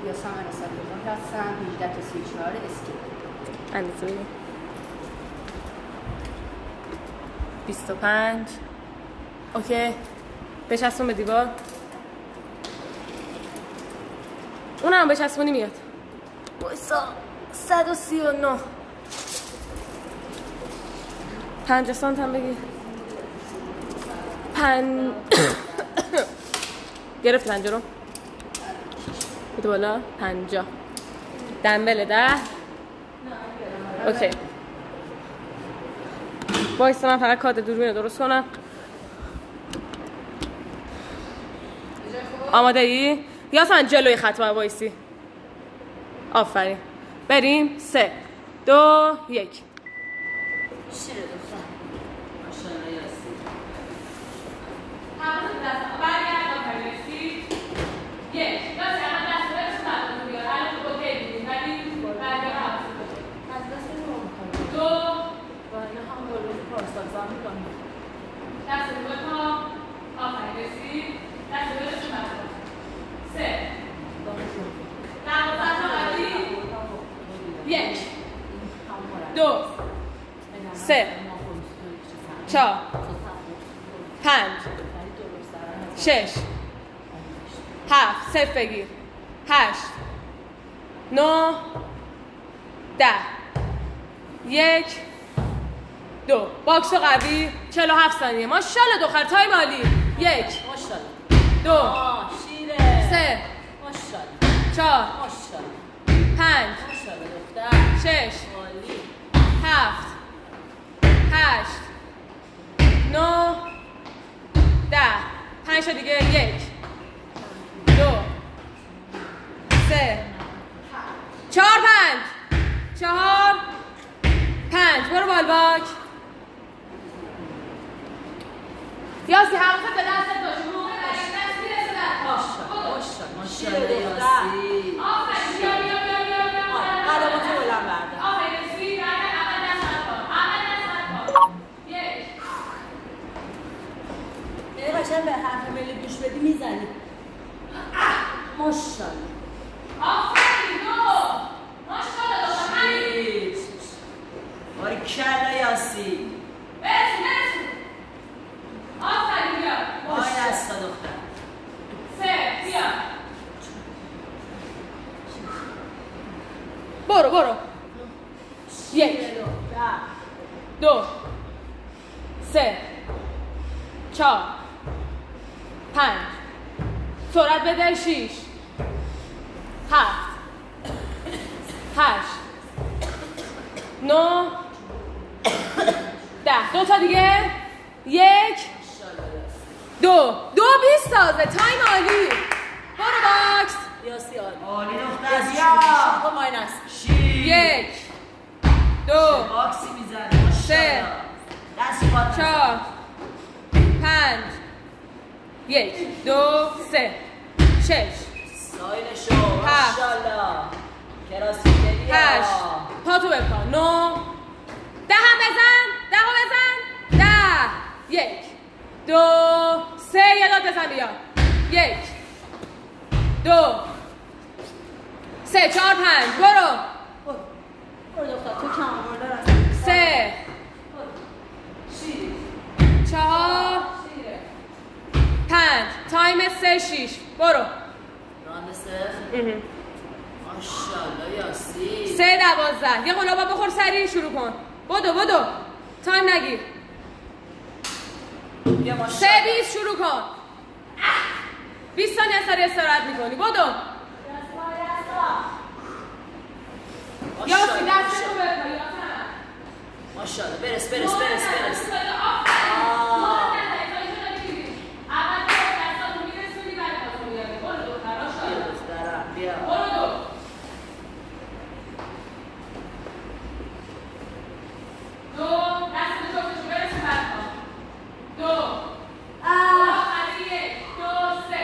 یاسمن صادقی هستم 18 تا 34 اسکی. اندازه بگیر 25. اوکی بچسبون به دیوار. اونم بچسبونی میاد. وایسا 139 50 سانت هم بگیر. گرفت 50 رو بده بالا. 50 دنبل 10. اوکی وایسا من فقط کادر دوربین درست کنم. آماده ای؟ یاسمن جلوی خط باید وایسی. آفرین بریم 3 2 1. شیره دختر ماشاءالله یاسی. حواست دست برگرد آفرین یاسی. 1 یاسی الان دست برسون براتون بیار. الان اوکی دیدیم ولی برگرد حواست باشه. از دست رو میکنم 2 با این هم گلوی پارسازان میکنم دست رو بکن. آفرین یاسی. دست رو برسون براتون 3 12 تا قبلی 1 2 3 4 5 6 7 صفر بگیر 8 9 10 1 2 باکس قوی 47 ثانیه. ماشاءالله دختر تایم عالی. 1 ماشاءالله. 2 شیره. 3 ماشاءالله. 4 ماشاءالله. 5 ماشاءالله دختر. 6 عالی. 7 8 9 10 5 تا دیگه 1 2 3 4 5 4 5 برو بالباک. یاسی حواست به دستت باشه. موقع دست میرسه در پا. ماشاءالله یاسی. آفرین بیا قدماتو بلند بردار. آفرین یاسی. اول دست از پا. 1 یه قشنگ به حرف ملی گوش بدی میزنی. ماشاءالله. آفرین 2 ماشاءالله دختر همین. باریکلا یاسی. برسون آفرین بیا. وای دستا دختر. 3 بیا برو 1 2 3 4 5 سرعت بده 6 7 8 9 10 2 تا دیگه 1 2 20 تازه تایم عالی. برو باکس یاسی عالی. عالی دختر یاسی بیا. شما ماینس. 1 2 باکسی میزنی 3 دست پات 4 5 1 2 3 6 سایلشو. هفت. ماشاءالله. کراسیکری 8 پاتو بپا 9 10 هم بزن 10 هم بزن 10 1 2 3 یه داد بزن بیا 1 2 3 4 5 برو برو دختر تو کم آوردن از 3 4 5 تایم 3 6 برو راند صفر. ماشاءالله یاسی. 3 12 یه قلابا بخور سریع شروع کن. بدو تایم نگیر. بیا 3 ماشاءالله. 20 شروع کن. 20 ثانیه سری استراحت میکنی. بدو یاسی دست رو بپا یاسمن. ماشاءالله برس. اول دستاتو میرسونی بعد پاتو میاری. برو دختر بیا ماشاءالله. دخترم بیا. برو 2 دست رو جفتشو برسون بعد پا 2 آخری 1 2 3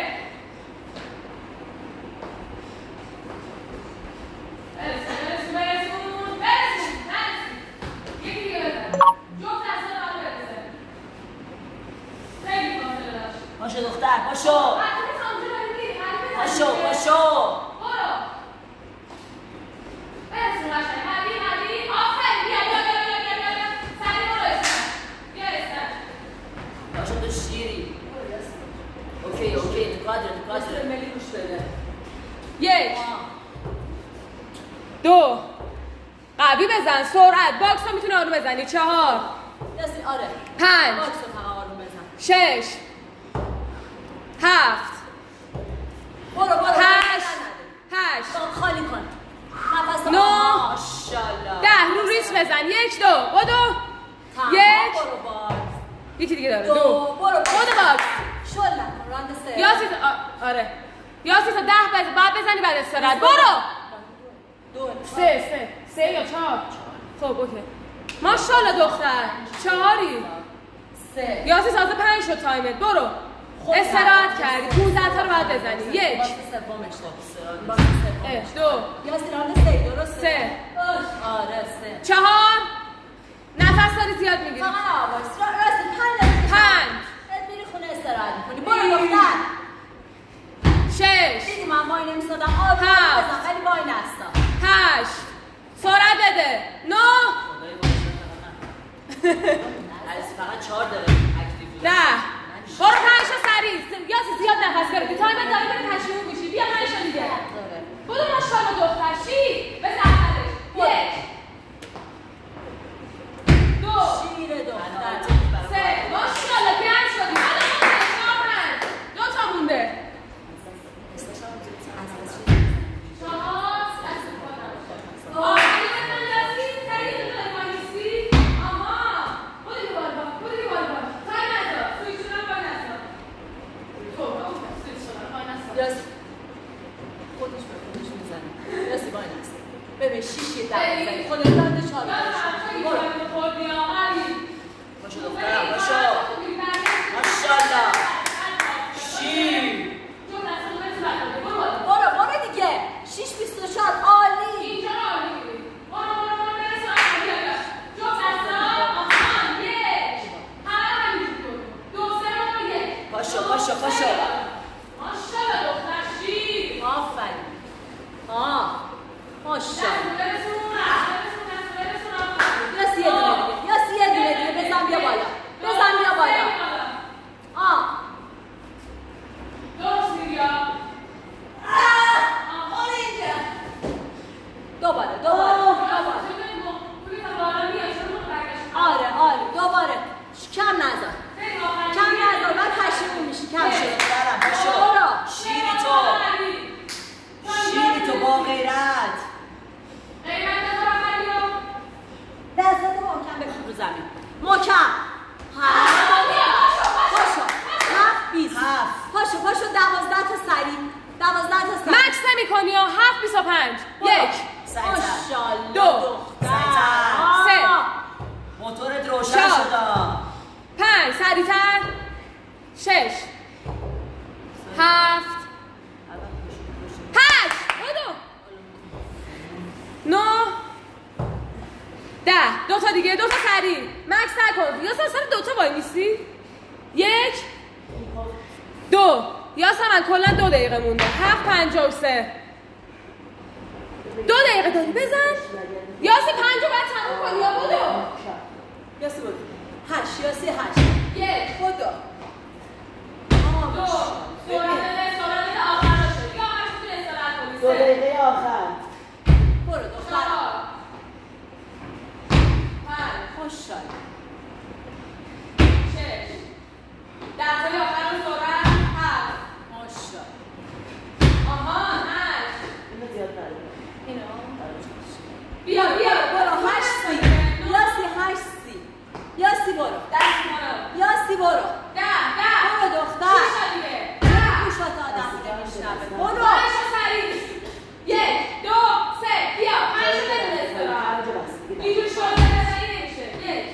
برسون یکی دیگه بزن جفت دستا رو هم برسه خیلی فاصله داشت پاشو دختر پاشو. حتی که سامجه رو بگیری پاشو. برو 1 2 قوی بزن سرعت باکس رو میتونی آروم بزنی 4 یاسی آره 5 باکس رو فقط آروم بزن 6 7 برو 8 خالی کن نفس 9 ماشاءالله 10 رو ریس بزن 1 2 بدو 1 برو باکس یکی دیگه داره 2 برو باکس شل نکن راند 3 یاسی آره یاسی تا 10 بزن بعد بزنی بعد استراحت برو 2 3 یا 4 خب اوکی ماشاءالله دختر 4ی 3 یاسی تازه 5 شد تایمت برو استراحت کردی 15 تا رو باید بزنی 1 باکس سومش باکس سوم 2 یاسی راند 3 درسته 3 آره 3 4 نفس داری زیاد میگیری فقط آواز راست 5 دقیقه 5 میری خونه استراحت میکنی برو دختر 6 دیدی من وای نمیستادم آروم بزن خیلی وای نستم 8 سرعت بده 9 فقط 4 دقیقه اکتیو بود. 10 برو 5 تا سریع یاسی زیاد نفس گرفتی تایم داری بری تشویق میشی بیا 5 تا دیگه برو ماشاءالله دختر شی بزن آخرش 1 2 شیر دختر 3 ماشاءالله گرم شدی حالا 4 5 2 تا مونده 4 خودش به خودش میزنه رسی وای نست ببین 6 یه دقیقه بزنی خودت راند 4 باشو دخترم باشو ماشاءالله شیر برو دیگه 6 24 عالی پاشو آفرین ماشاءالله یاسی یه دونه دیگه بزن بیا بالا دوباره کم نذار بعد پشیمون میشی کم شد شیری تو با غیرت دستات محکم بکن رو زمین محکم پاشو 12 تا سریع 12 تا سریع مکس نمی کنی ها 7 25 1 ماشاءالله 2 دختر 3 موتورت روشن شد. شد 5 سریعتر 6 7 8 بدو 9 10 2 تا دیگه 2 تا سریع مکس نکن یا سر 2 تا وای میسی 1 2 یا من کلا 2 دقیقه مونده 7:53 2 دقیقه داری بزن یاسی 5 رو باید تموم کنی یا بدو یاسی بود 8 یاسی 8 1 بدو 2 سرعت آخر شد یا همش میتونی استراحت کنی 2 دقیقه آخر برو دختر 5 ماشاءالله 6 10 تا آخر سرعت 7 ماشاءالله آها 8 اینو زیاد نداره اینو بیا برو 8 سی یاسی برو دست کنم یاسی برو 10 برو دختر چی شد دیگه گوشات آدم دیگه میشنوه برو 5 تا سریع 1 2 3 بیا 5 تا بدون استراحت اینجور شده بزنی نمیشه 1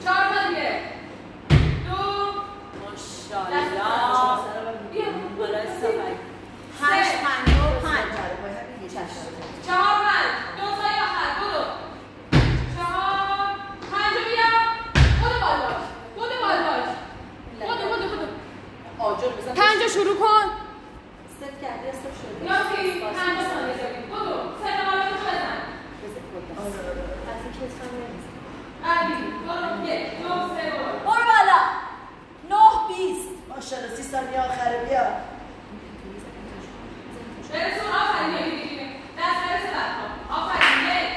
4 تا دیگه 2 ماشاءالله بیا بالای سفر 8 55 4 5 2 تا آخر بدو 4 5 بیا بدو بالا آجر بزن 5 شروع کن ست کردی استف شده یاسی 5 ثانیه داری بدو 3 تا بالا بزن از این کتفم نمیزن علی برو 1 2 3 برو برو بالا 9 20 ماشاءالله 30 ثانیه آخره بیا برسون. آفرین. دیگه دست برسه برکن. آفرین. یک.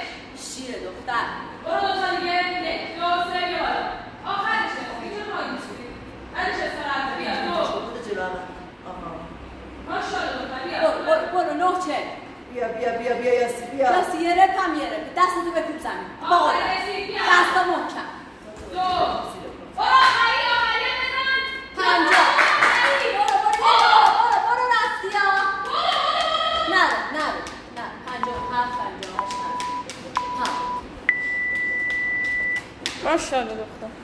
شیر دختر. برو دوتا دیگه. یک، دو، سه، بیا بالا. آخرشه. میتونه پایین بشوری. بعدش استراحت. بیا. دو. بده جلو هم. آها. ماشاءالله دختر. بیا. برو نوچه. بیا یاسی بیا. دست یه رپ هم یه رپ. دستتو بکوب زمین. بالا. آفرین. بیا. دستا محکم. دو. برو آخری بزن. 50. برو رفتی ها. نرو. 57 58 ماشاءالله دختر.